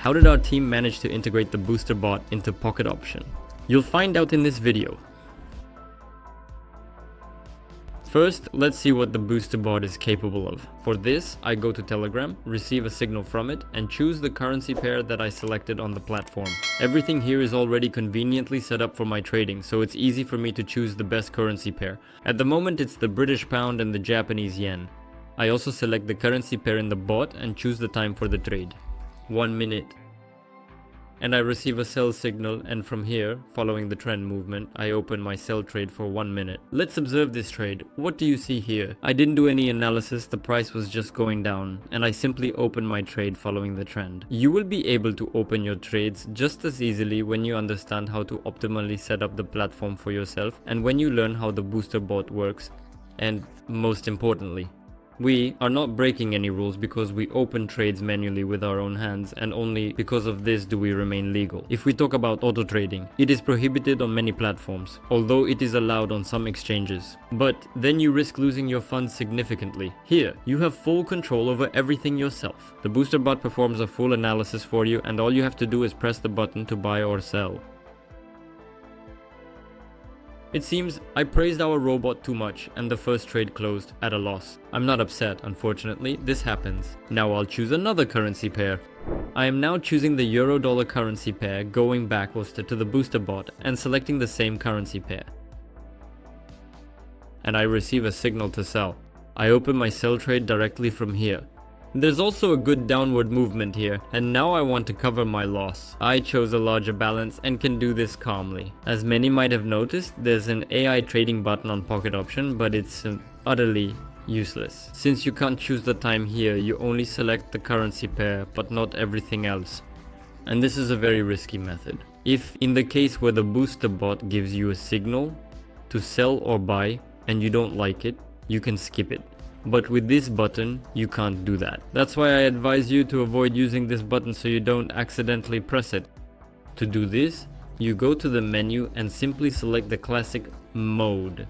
How did our team manage to integrate the booster bot into Pocket Option? You'll find out in this video. First, let's see what the booster bot is capable of. For this, I go to Telegram, receive a signal from it, and choose the currency pair that I selected on the platform. Everything here is already conveniently set up for my trading, so it's easy for me to choose the best currency pair. At the moment, it's the British pound and the Japanese yen. I also select the currency pair in the bot and choose the time for the trade. 1 minute. And I receive a sell signal, and from here, following the trend movement, I open my sell trade for 1 minute. Let's observe this trade. What do you see here? I didn't do any analysis, the price was just going down, and I simply opened my trade following the trend. You will be able to open your trades just as easily when you understand how to optimally set up the platform for yourself, and when you learn how the booster bot works, and most importantly, we are not breaking any rules because we open trades manually with our own hands, and only because of this do we remain legal. If we talk about auto trading, it is prohibited on many platforms, although it is allowed on some exchanges. But then you risk losing your funds significantly. Here, you have full control over everything yourself. The booster bot performs a full analysis for you, and all you have to do is press the button to buy or sell. It seems I praised our robot too much and the first trade closed at a loss. I'm not upset, unfortunately, this happens. Now I'll choose another currency pair. I am now choosing the euro-dollar currency pair, going backwards to the booster bot and selecting the same currency pair. And I receive a signal to sell. I open my sell trade directly from here. There's also a good downward movement here, and now I want to cover my loss. I chose a larger balance and can do this calmly. As many might have noticed, there's an AI trading button on Pocket Option, but it's utterly useless. Since you can't choose the time here, you only select the currency pair, but not everything else. And this is a very risky method. If in the case where the booster bot gives you a signal to sell or buy, and you don't like it, you can skip it. But with this button, you can't do that. That's why I advise you to avoid using this button so you don't accidentally press it. To do this, you go to the menu and simply select the classic mode.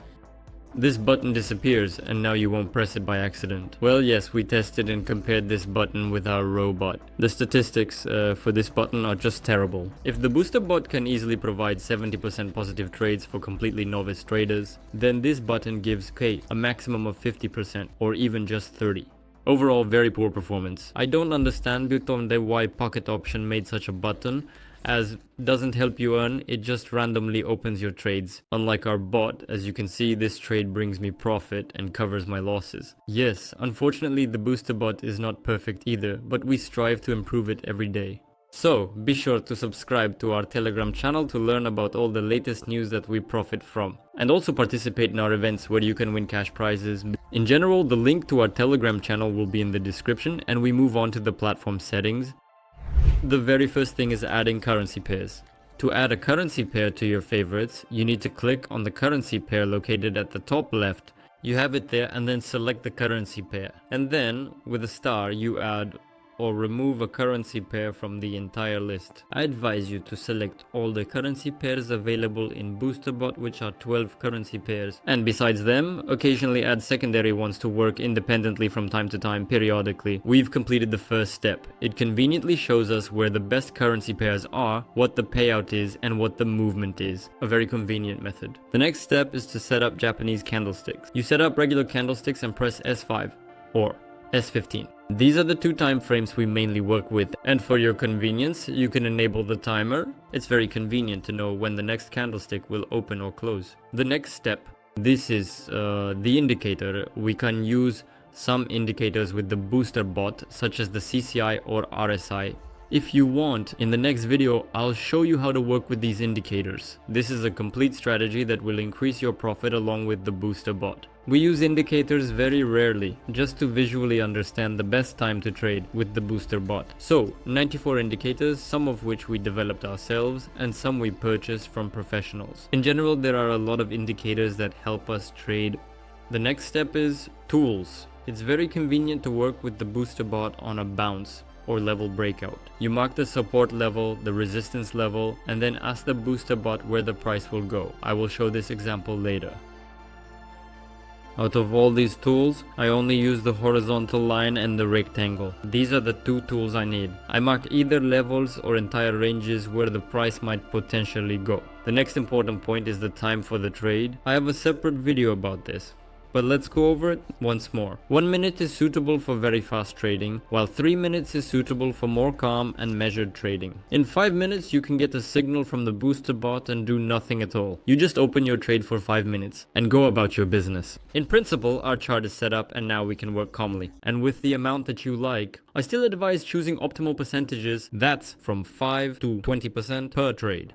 This button disappears and now you won't press it by accident. Well, yes, we tested and compared this button with our robot. The statistics for this button are just terrible. If the booster bot can easily provide 70% positive trades for completely novice traders, then this button gives a maximum of 50% or even just 30%. Overall, very poor performance. I don't understand why Pocket Option made such a button, as doesn't help you earn, it just randomly opens your trades. Unlike our bot, as you can see, this trade brings me profit and covers my losses. Yes, unfortunately the booster bot is not perfect either, but we strive to improve it every day. So, be sure to subscribe to our Telegram channel to learn about all the latest news that we profit from. And also participate in our events where you can win cash prizes. In general, the link to our Telegram channel will be in the description, and we move on to the platform settings. The very first thing is adding currency pairs. To add a currency pair to your favorites, you need to click on the currency pair located at the top left. You have it there and then select the currency pair. And then, with a star, you add or remove a currency pair from the entire list. I advise you to select all the currency pairs available in BoosterBot, which are 12 currency pairs, and besides them, occasionally add secondary ones to work independently from time to time periodically. We've completed the first step. It conveniently shows us where the best currency pairs are, what the payout is, and what the movement is. A very convenient method. The next step is to set up Japanese candlesticks. You set up regular candlesticks and press S5 or S15. These are the two time frames we mainly work with, and for your convenience, you can enable the timer. It's very convenient to know when the next candlestick will open or close. The next step, this is the indicator. We can use some indicators with the booster bot, such as the CCI or RSI. If you want, in the next video, I'll show you how to work with these indicators. This is a complete strategy that will increase your profit along with the booster bot. We use indicators very rarely, just to visually understand the best time to trade with the booster bot. So, 94 indicators, some of which we developed ourselves and some we purchased from professionals. In general, there are a lot of indicators that help us trade. The next step is tools. It's very convenient to work with the booster bot on a bounce or level breakout. You mark the support level, the resistance level, and then ask the booster bot where the price will go. I will show this example later. Out of all these tools, I only use the horizontal line and the rectangle. These are the two tools I need. I marked either levels or entire ranges where the price might potentially go. The next important point is the time for the trade. I have a separate video about this, but let's go over it once more. 1 minute is suitable for very fast trading, while 3 minutes is suitable for more calm and measured trading. In 5 minutes, you can get a signal from the booster bot and do nothing at all. You just open your trade for 5 minutes and go about your business. In principle, our chart is set up and now we can work calmly. And with the amount that you like, I still advise choosing optimal percentages, that's from 5 to 20% per trade.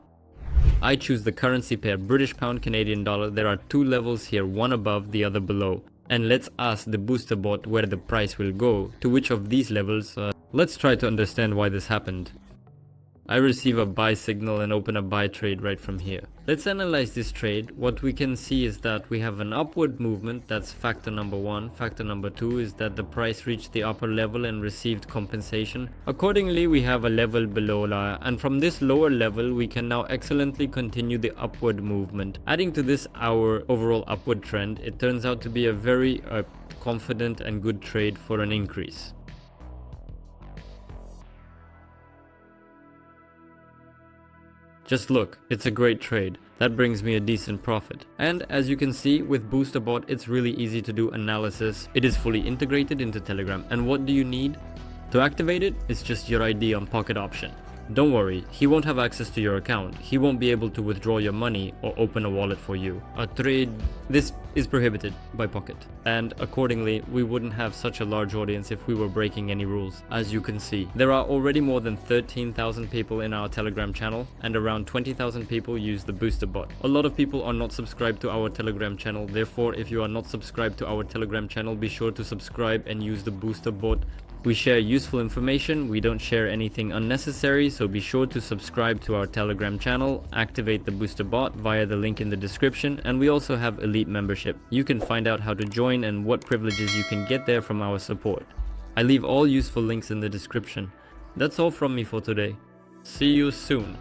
I choose the currency pair British pound Canadian dollar. There are two levels here, one above, the other below. And let's ask the booster bot where the price will go, to which of these levels. Let's try to understand why this happened. I receive a buy signal and open a buy trade right from here. Let's analyze this trade. What we can see is that we have an upward movement, that's factor number 1. Factor number 2 is that the price reached the upper level and received compensation. Accordingly, we have a level below, and from this lower level we can now excellently continue the upward movement. Adding to this our overall upward trend, it turns out to be a very confident and good trade for an increase. Just look, it's a great trade. That brings me a decent profit. And as you can see, with BoosterBot, it's really easy to do analysis. It is fully integrated into Telegram. And what do you need to activate it? It's just your ID on Pocket Option. Don't worry, he won't have access to your account. He won't be able to withdraw your money or open a wallet for you. A trade, this is prohibited by Pocket. And accordingly, we wouldn't have such a large audience if we were breaking any rules. As you can see, there are already more than 13,000 people in our Telegram channel and around 20,000 people use the booster bot. A lot of people are not subscribed to our Telegram channel. Therefore, if you are not subscribed to our Telegram channel, be sure to subscribe and use the booster bot. We share useful information, we don't share anything unnecessary, so be sure to subscribe to our Telegram channel, activate the booster bot via the link in the description, and we also have elite membership. You can find out how to join and what privileges you can get there from our support. I leave all useful links in the description. That's all from me for today. See you soon.